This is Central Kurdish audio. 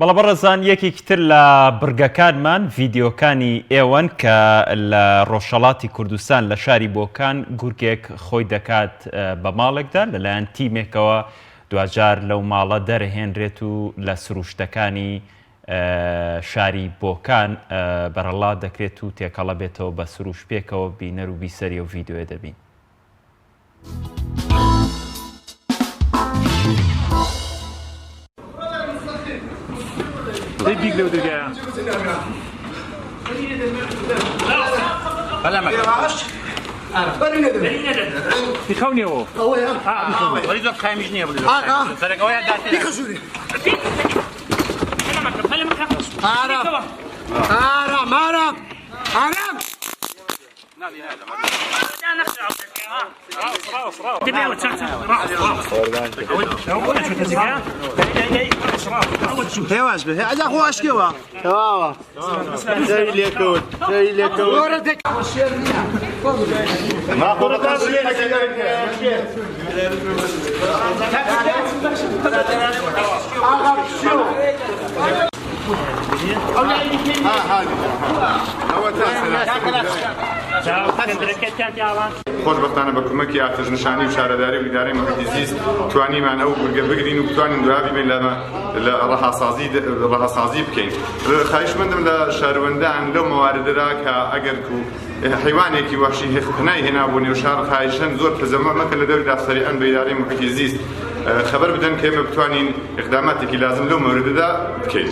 بەڵە بەڕێزان یەکێکی تر لە برگەکانمان ڤیدیۆکانی ئێوەن کە لە ڕۆژهەڵاتی کوردستان لە شاری بۆکان گورگێک خۆی دەکات بە ماڵێکدا لەلایەن تیمێکەوە دوجار لەو ماڵە دەرهێنرێت و لە سروشتەکانی شاری بۆکان بەرەڵا دەکرێت و تێکەڵە بێتەوە بە سروش پێکەوە بینەر و بیسەری و ڤیدیۆ دەبین. Big لو دقيقة. هلا معك. بيخوني هو. وليد خايمش نيا وليد. سرق ويا داتي. بيخشوني. هلا معك. هرم هرم هرم. هواش به هذا هو اشكوا تمام زي اللي يكون زي اللي يكون ما قلت خۆشبەختانە بە کۆمەکی ئاتژنشانی و شارەداری و ئیدارەی محیطی زیست توانیمان ئەو گورگە بگرین و بتوانین دوابی بین لە ڕەهاسازی بکەین. خواهشمەندم لە شارەوەندان لەو مەواردەدا کە ئەگەر حیوانێکی وەحشی هێنای هێنابوو نێو شار خواهشەن زۆر پزەمە مەکە لە دەوری دافتەریان بە ئیدارەی محیطی زیست خەبەر بدەن کە ئێمە بتوانین ئیقداماتێکی لازم لەو مەوردەدا بکەین.